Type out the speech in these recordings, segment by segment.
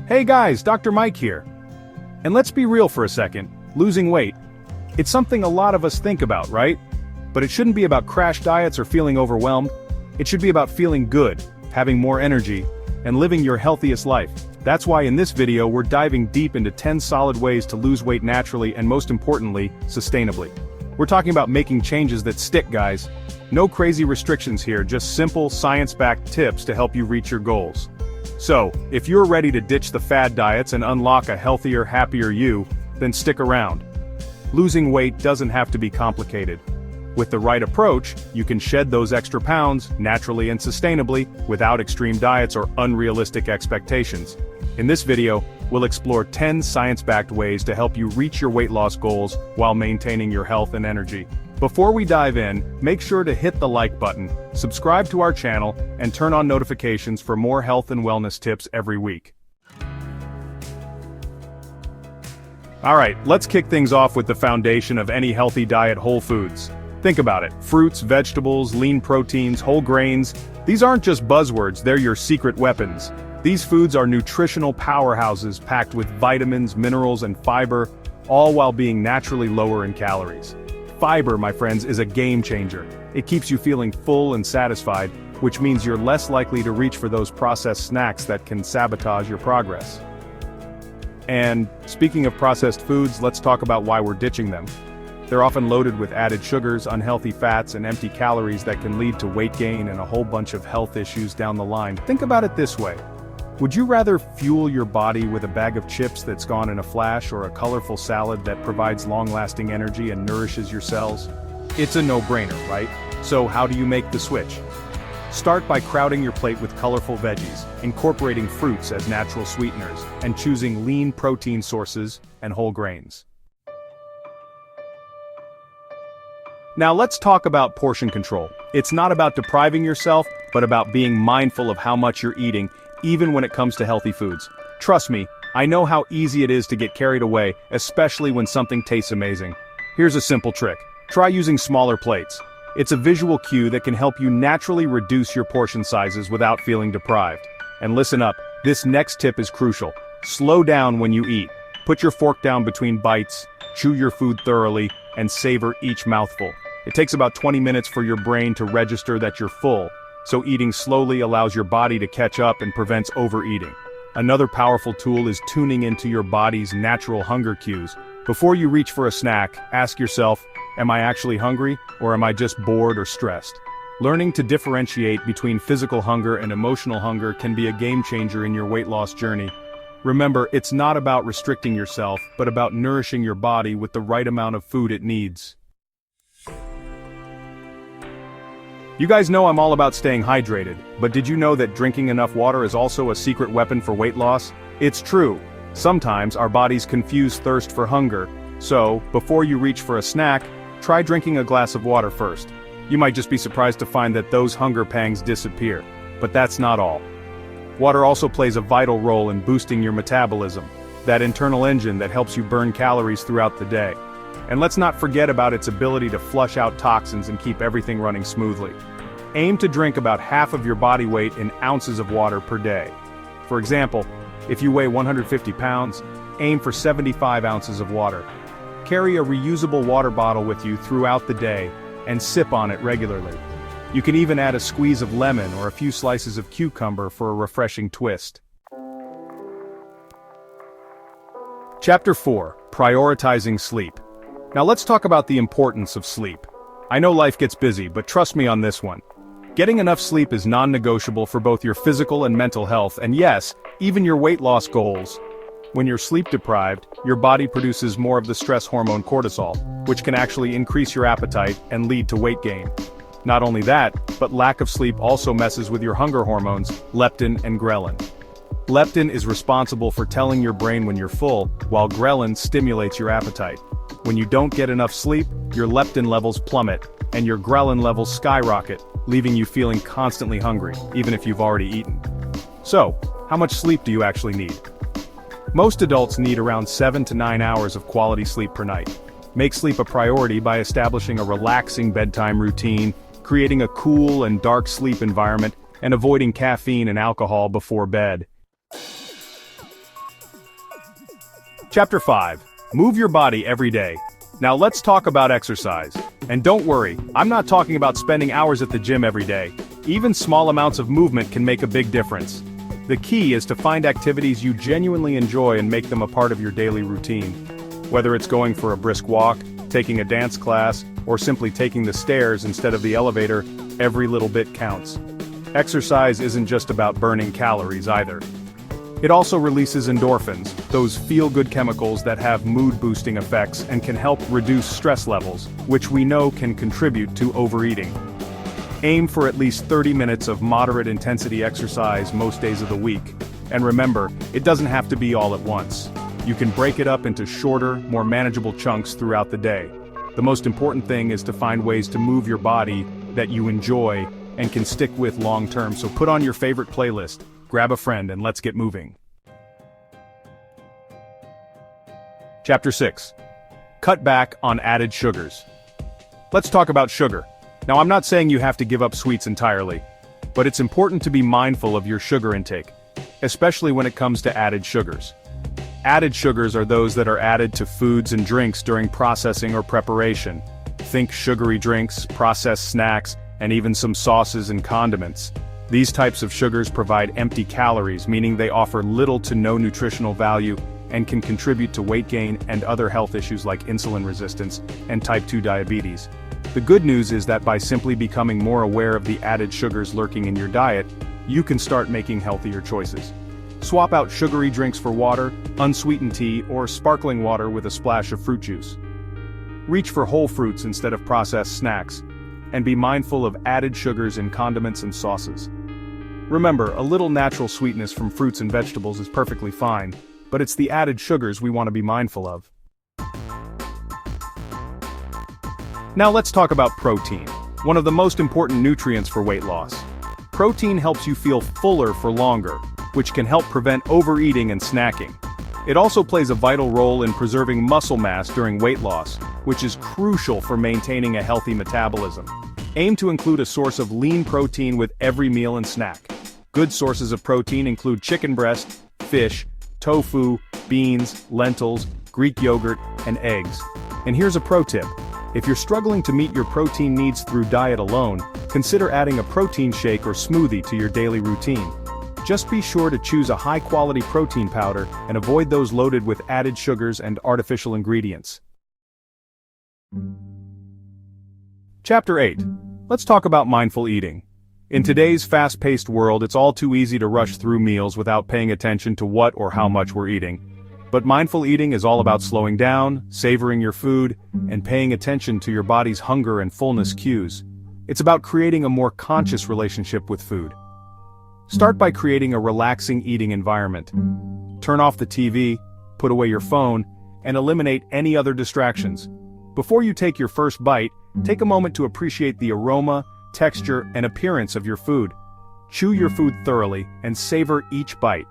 Hey guys, Dr. Mike here. And let's be real for a second, losing weight. It's something a lot of us think about, right? But it shouldn't be about crash diets or feeling overwhelmed. It should be about feeling good, having more energy, and living your healthiest life. That's why in this video we're diving deep into 10 solid ways to lose weight naturally and most importantly, sustainably. We're talking about making changes that stick, guys. No crazy restrictions here, just simple, science-backed tips to help you reach your goals. So, if you're ready to ditch the fad diets and unlock a healthier, happier you, then stick around. Losing weight doesn't have to be complicated. With the right approach, you can shed those extra pounds, naturally and sustainably, without extreme diets or unrealistic expectations. In this video, we'll explore 10 science-backed ways to help you reach your weight loss goals while maintaining your health and energy. Before we dive in, make sure to hit the like button, subscribe to our channel, and turn on notifications for more health and wellness tips every week. Alright, let's kick things off with the foundation of any healthy diet: whole foods. Think about it: fruits, vegetables, lean proteins, whole grains. These aren't just buzzwords, they're your secret weapons. These foods are nutritional powerhouses packed with vitamins, minerals, and fiber, all while being naturally lower in calories. Fiber, my friends, is a game changer. It keeps you feeling full and satisfied, which means you're less likely to reach for those processed snacks that can sabotage your progress. And speaking of processed foods, let's talk about why we're ditching them. They're often loaded with added sugars, unhealthy fats, and empty calories that can lead to weight gain and a whole bunch of health issues down the line. Think about it this way. Would you rather fuel your body with a bag of chips that's gone in a flash, or a colorful salad that provides long-lasting energy and nourishes your cells? It's a no-brainer, right? So how do you make the switch? Start by crowding your plate with colorful veggies, incorporating fruits as natural sweeteners, and choosing lean protein sources and whole grains. Now let's talk about portion control. It's not about depriving yourself, but about being mindful of how much you're eating, even when it comes to healthy foods. Trust me, I know how easy it is to get carried away, especially when something tastes amazing. Here's a simple trick. Try using smaller plates. It's a visual cue that can help you naturally reduce your portion sizes without feeling deprived. And listen up, this next tip is crucial. Slow down when you eat. Put your fork down between bites, chew your food thoroughly, and savor each mouthful. It takes about 20 minutes for your brain to register that you're full, so eating slowly allows your body to catch up and prevents overeating. Another powerful tool is tuning into your body's natural hunger cues. Before you reach for a snack, ask yourself, am I actually hungry, or am I just bored or stressed? Learning to differentiate between physical hunger and emotional hunger can be a game changer in your weight loss journey. Remember, it's not about restricting yourself, but about nourishing your body with the right amount of food it needs. You guys know I'm all about staying hydrated, but did you know that drinking enough water is also a secret weapon for weight loss? It's true. Sometimes our bodies confuse thirst for hunger, so, before you reach for a snack, try drinking a glass of water first. You might just be surprised to find that those hunger pangs disappear. But that's not all. Water also plays a vital role in boosting your metabolism, that internal engine that helps you burn calories throughout the day. And let's not forget about its ability to flush out toxins and keep everything running smoothly. Aim to drink about half of your body weight in ounces of water per day. For example, if you weigh 150 pounds, aim for 75 ounces of water. Carry a reusable water bottle with you throughout the day, and sip on it regularly. You can even add a squeeze of lemon or a few slices of cucumber for a refreshing twist. Chapter 4: Prioritizing Sleep. Now let's talk about the importance of sleep. I know life gets busy, but trust me on this one. Getting enough sleep is non-negotiable for both your physical and mental health, and yes, even your weight loss goals. When you're sleep deprived, your body produces more of the stress hormone cortisol, which can actually increase your appetite and lead to weight gain. Not only that, but lack of sleep also messes with your hunger hormones, leptin and ghrelin. Leptin is responsible for telling your brain when you're full, while ghrelin stimulates your appetite. When you don't get enough sleep, your leptin levels plummet, and your ghrelin levels skyrocket, leaving you feeling constantly hungry, even if you've already eaten. So, how much sleep do you actually need? Most adults need around 7 to 9 hours of quality sleep per night. Make sleep a priority by establishing a relaxing bedtime routine, creating a cool and dark sleep environment, and avoiding caffeine and alcohol before bed. Chapter 5. Move your body every day. Now let's talk about exercise. And don't worry, I'm not talking about spending hours at the gym every day. Even small amounts of movement can make a big difference. The key is to find activities you genuinely enjoy and make them a part of your daily routine. Whether it's going for a brisk walk, taking a dance class, or simply taking the stairs instead of the elevator, every little bit counts. Exercise isn't just about burning calories either. It also releases endorphins, those feel-good chemicals that have mood-boosting effects and can help reduce stress levels, which we know can contribute to overeating. Aim for at least 30 minutes of moderate intensity exercise most days of the week. And remember, it doesn't have to be all at once. You can break it up into shorter, more manageable chunks throughout the day. The most important thing is to find ways to move your body that you enjoy and can stick with long-term. So put on your favorite playlist, grab a friend, and let's get moving. Chapter 6. Cut back on added sugars. Let's talk about sugar. Now, I'm not saying you have to give up sweets entirely, but it's important to be mindful of your sugar intake, especially when it comes to added sugars. Added sugars are those that are added to foods and drinks during processing or preparation. Think sugary drinks, processed snacks, and even some sauces and condiments. These types of sugars provide empty calories, meaning they offer little to no nutritional value and can contribute to weight gain and other health issues like insulin resistance and type 2 diabetes. The good news is that by simply becoming more aware of the added sugars lurking in your diet, you can start making healthier choices. Swap out sugary drinks for water, unsweetened tea, or sparkling water with a splash of fruit juice. Reach for whole fruits instead of processed snacks, and be mindful of added sugars in condiments and sauces. Remember, a little natural sweetness from fruits and vegetables is perfectly fine, but it's the added sugars we want to be mindful of. Now let's talk about protein, one of the most important nutrients for weight loss. Protein helps you feel fuller for longer, which can help prevent overeating and snacking. It also plays a vital role in preserving muscle mass during weight loss, which is crucial for maintaining a healthy metabolism. Aim to include a source of lean protein with every meal and snack. Good sources of protein include chicken breast, fish, tofu, beans, lentils, Greek yogurt, and eggs. And here's a pro tip. If you're struggling to meet your protein needs through diet alone, consider adding a protein shake or smoothie to your daily routine. Just be sure to choose a high-quality protein powder and avoid those loaded with added sugars and artificial ingredients. Chapter 8. Let's talk about mindful eating. In today's fast-paced world, it's all too easy to rush through meals without paying attention to what or how much we're eating. But mindful eating is all about slowing down, savoring your food, and paying attention to your body's hunger and fullness cues. It's about creating a more conscious relationship with food. Start by creating a relaxing eating environment. Turn off the TV, put away your phone, and eliminate any other distractions. Before you take your first bite, take a moment to appreciate the aroma, texture, and appearance of your food. Chew your food thoroughly and savor each bite.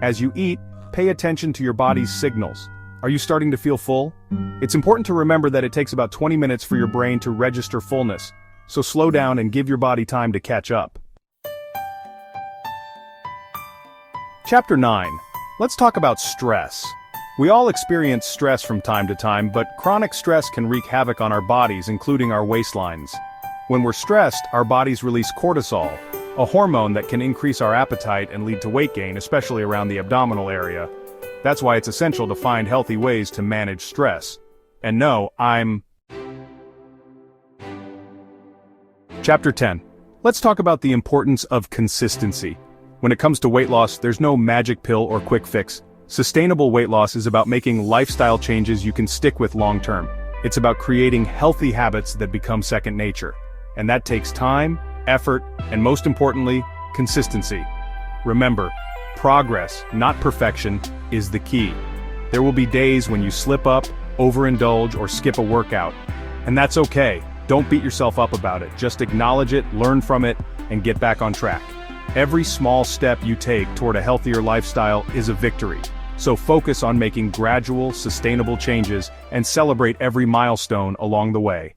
As you eat, pay attention to your body's signals. Are you starting to feel full? It's important to remember that it takes about 20 minutes for your brain to register fullness, so slow down and give your body time to catch up. Chapter 9. Let's talk about stress. We all experience stress from time to time, but chronic stress can wreak havoc on our bodies, including our waistlines. When we're stressed, our bodies release cortisol, a hormone that can increase our appetite and lead to weight gain, especially around the abdominal area. That's why it's essential to find healthy ways to manage stress. And no, Chapter 10. Let's talk about the importance of consistency. When it comes to weight loss, there's no magic pill or quick fix. Sustainable weight loss is about making lifestyle changes you can stick with long term. It's about creating healthy habits that become second nature. And that takes time, effort, and most importantly, consistency. Remember, progress, not perfection, is the key. There will be days when you slip up, overindulge, or skip a workout. And that's okay. Don't beat yourself up about it. Just acknowledge it, learn from it, and get back on track. Every small step you take toward a healthier lifestyle is a victory. So focus on making gradual, sustainable changes and celebrate every milestone along the way.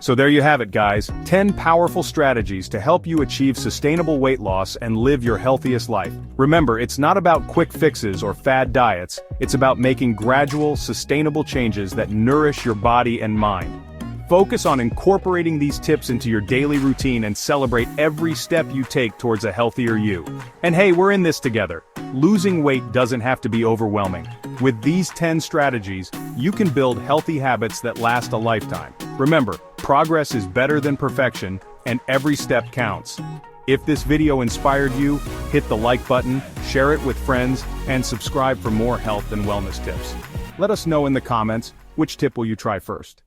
So there you have it, guys. 10 powerful strategies to help you achieve sustainable weight loss and live your healthiest life. Remember, it's not about quick fixes or fad diets, it's about making gradual, sustainable changes that nourish your body and mind. Focus on incorporating these tips into your daily routine and celebrate every step you take towards a healthier you. And hey, we're in this together. Losing weight doesn't have to be overwhelming. With these 10 strategies, you can build healthy habits that last a lifetime. Remember, progress is better than perfection, and every step counts. If this video inspired you, hit the like button, share it with friends, and subscribe for more health and wellness tips. Let us know in the comments, which tip will you try first?